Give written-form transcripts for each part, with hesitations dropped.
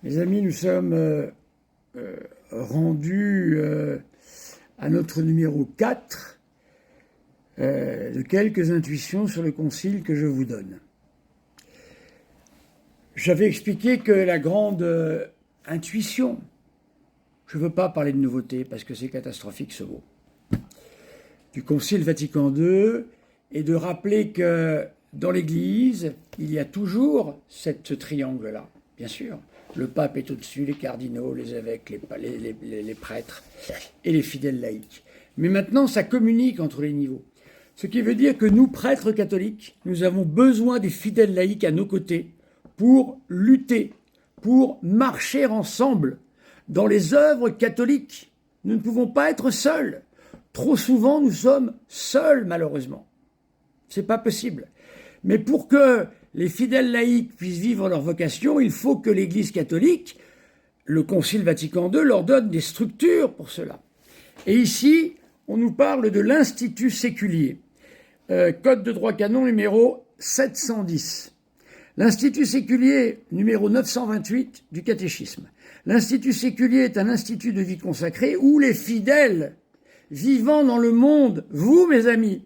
Mes amis, nous sommes rendus à notre numéro 4 de quelques intuitions sur le concile que je vous donne. J'avais expliqué que la grande intuition, je ne veux pas parler de nouveauté parce que c'est catastrophique ce mot, du concile Vatican II, est de rappeler que dans l'Église, il y a toujours ce triangle-là, bien sûr. Le pape est au-dessus, les cardinaux, les évêques, les prêtres et les fidèles laïcs. Mais maintenant, ça communique entre les niveaux. Ce qui veut dire que nous, prêtres catholiques, nous avons besoin des fidèles laïcs à nos côtés pour lutter, pour marcher ensemble dans les œuvres catholiques. Nous ne pouvons pas être seuls. Trop souvent, nous sommes seuls, malheureusement. C'est pas possible. Mais pour que les fidèles laïcs puissent vivre leur vocation, il faut que l'Église catholique, le Concile Vatican II, leur donne des structures pour cela. Et ici, on nous parle de l'Institut séculier. Code de droit canon numéro 710. L'Institut séculier numéro 928 du catéchisme. L'Institut séculier est un institut de vie consacrée où les fidèles vivant dans le monde, vous mes amis,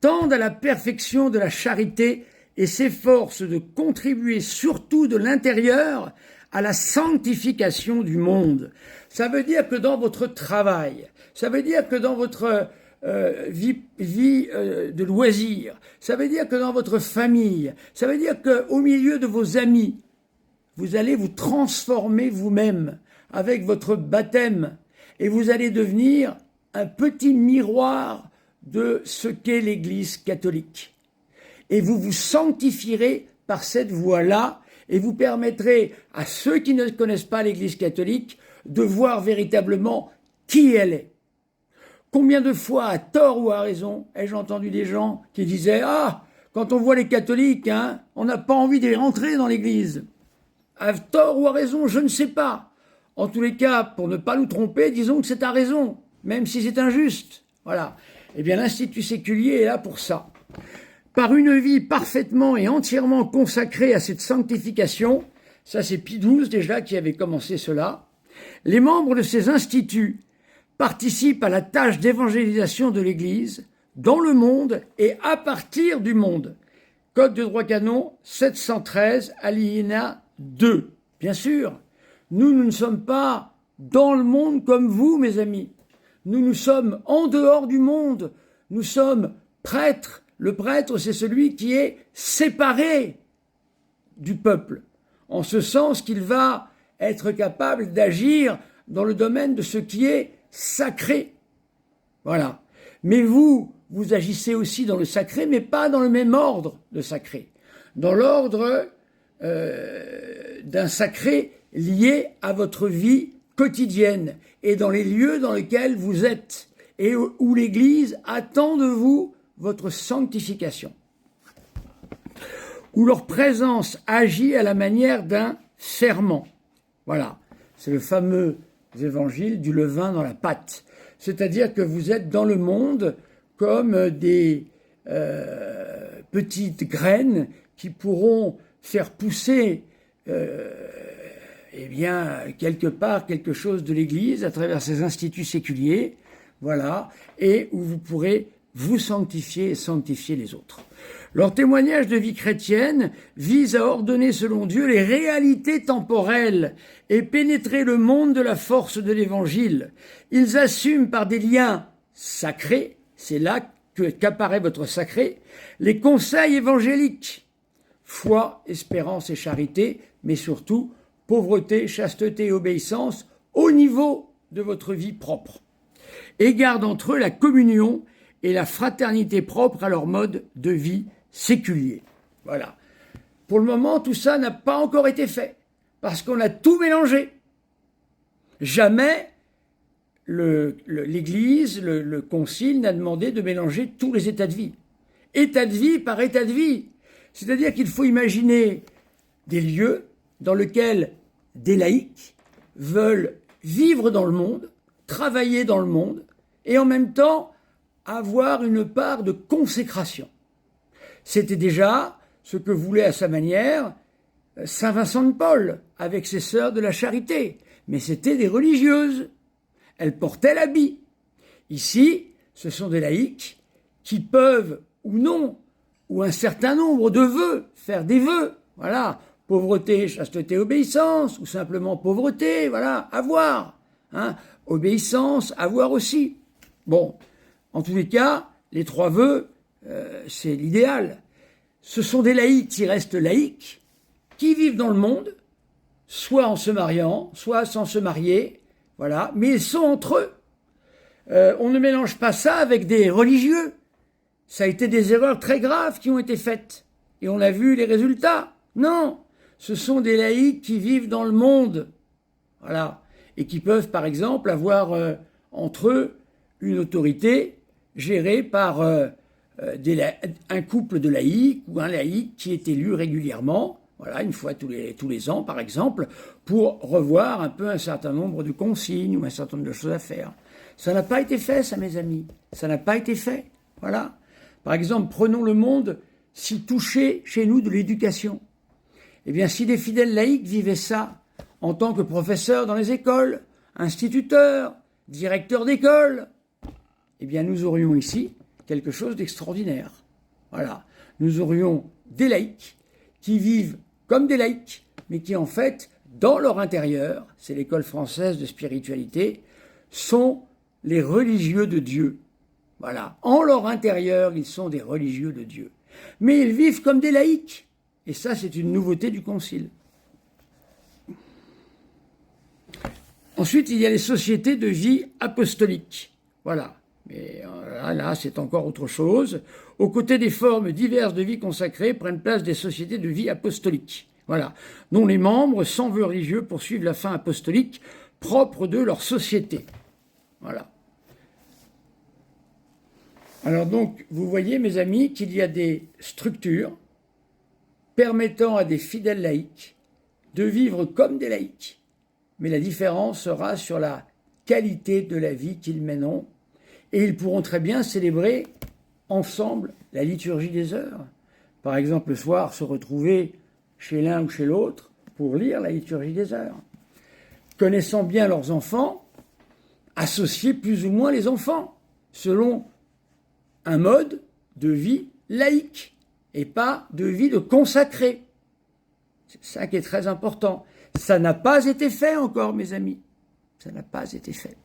tendent à la perfection de la charité et s'efforcent de contribuer surtout de l'intérieur à la sanctification du monde. Ça veut dire que dans votre travail, ça veut dire que dans votre vie de loisirs, ça veut dire que dans votre famille, ça veut dire qu'au milieu de vos amis, vous allez vous transformer vous-même avec votre baptême et vous allez devenir un petit miroir de ce qu'est l'Église catholique. Et vous vous sanctifierez par cette voie-là et vous permettrez à ceux qui ne connaissent pas l'Église catholique de voir véritablement qui elle est. Combien de fois, à tort ou à raison, ai-je entendu des gens qui disaient « Ah, quand on voit les catholiques, hein, on n'a pas envie d'y rentrer dans l'Église. » À tort ou à raison, je ne sais pas. En tous les cas, pour ne pas nous tromper, disons que c'est à raison, même si c'est injuste. Voilà. Eh bien, l'Institut séculier est là pour ça. Par une vie parfaitement et entièrement consacrée à cette sanctification, ça c'est Pie XII déjà qui avait commencé cela, les membres de ces instituts participent à la tâche d'évangélisation de l'Église dans le monde et à partir du monde. Code de droit canon 713, alinéa 2. Bien sûr, nous ne sommes pas dans le monde comme vous, mes amis. Nous sommes en dehors du monde. Nous sommes prêtres. Le prêtre, c'est celui qui est séparé du peuple, en ce sens qu'il va être capable d'agir dans le domaine de ce qui est sacré. Voilà. Mais vous agissez aussi dans le sacré, mais pas dans le même ordre de sacré. Dans l'ordre d'un sacré lié à votre vie quotidienne et dans les lieux dans lesquels vous êtes et où l'Église attend de vous votre sanctification, où leur présence agit à la manière d'un ferment. Voilà, c'est le fameux évangile du levain dans la pâte. C'est-à-dire que vous êtes dans le monde comme des petites graines qui pourront faire pousser quelque part quelque chose de l'Église à travers ces instituts séculiers, voilà, et où vous pourrez vous sanctifier et sanctifier les autres. Leur témoignage de vie chrétienne vise à ordonner selon Dieu les réalités temporelles et pénétrer le monde de la force de l'Évangile. Ils assument par des liens sacrés, c'est là qu'apparaît votre sacré, les conseils évangéliques, foi, espérance et charité, mais surtout pauvreté, chasteté et obéissance au niveau de votre vie propre. Et gardent entre eux la communion et la fraternité propre à leur mode de vie séculier. Voilà. Pour le moment, tout ça n'a pas encore été fait, parce qu'on a tout mélangé. Jamais l'Église, le Concile n'a demandé de mélanger tous les états de vie. État de vie par état de vie. C'est-à-dire qu'il faut imaginer des lieux dans lesquels des laïcs veulent vivre dans le monde, travailler dans le monde, et en même temps avoir une part de consécration. C'était déjà ce que voulait à sa manière Saint Vincent de Paul avec ses sœurs de la charité, mais c'était des religieuses. Elles portaient l'habit. Ici, ce sont des laïcs qui peuvent ou non, ou un certain nombre de vœux, faire des vœux, voilà, pauvreté, chasteté, obéissance, ou simplement pauvreté, voilà, avoir, hein, obéissance, avoir aussi. Bon, en tous les cas, les 3 vœux, c'est l'idéal. Ce sont des laïcs qui restent laïcs, qui vivent dans le monde, soit en se mariant, soit sans se marier, voilà, mais ils sont entre eux. On ne mélange pas ça avec des religieux. Ça a été des erreurs très graves qui ont été faites. Et on a vu les résultats. Non, ce sont des laïcs qui vivent dans le monde. Voilà. Et qui peuvent, par exemple, avoir entre eux une autorité gérée par un couple de laïcs ou un laïc qui est élu régulièrement, voilà, une fois tous les ans, par exemple, pour revoir un peu un certain nombre de consignes ou un certain nombre de choses à faire. Ça n'a pas été fait, ça, mes amis. Ça n'a pas été fait. Voilà. Par exemple, prenons le monde si touché chez nous de l'éducation. Eh bien, si des fidèles laïcs vivaient ça en tant que professeurs dans les écoles, instituteurs, directeurs d'école, eh bien, nous aurions ici quelque chose d'extraordinaire. Voilà. Nous aurions des laïcs qui vivent comme des laïcs, mais qui, en fait, dans leur intérieur, c'est l'école française de spiritualité, sont les religieux de Dieu. Voilà. En leur intérieur, ils sont des religieux de Dieu. Mais ils vivent comme des laïcs. Et ça, c'est une nouveauté du Concile. Ensuite, il y a les sociétés de vie apostolique. Voilà. Mais là, c'est encore autre chose. Aux côtés des formes diverses de vie consacrée prennent place des sociétés de vie apostolique. Voilà. Dont les membres, sans vœux religieux, poursuivent la fin apostolique propre de leur société. Voilà. Alors donc, vous voyez, mes amis, qu'il y a des structures permettant à des fidèles laïcs de vivre comme des laïcs. Mais la différence sera sur la qualité de la vie qu'ils mèneront. Et ils pourront très bien célébrer ensemble la liturgie des heures. Par exemple, le soir, se retrouver chez l'un ou chez l'autre pour lire la liturgie des heures. Connaissant bien leurs enfants, associer plus ou moins les enfants, selon un mode de vie laïque et pas de vie de consacré. C'est ça qui est très important. Ça n'a pas été fait encore, mes amis. Ça n'a pas été fait.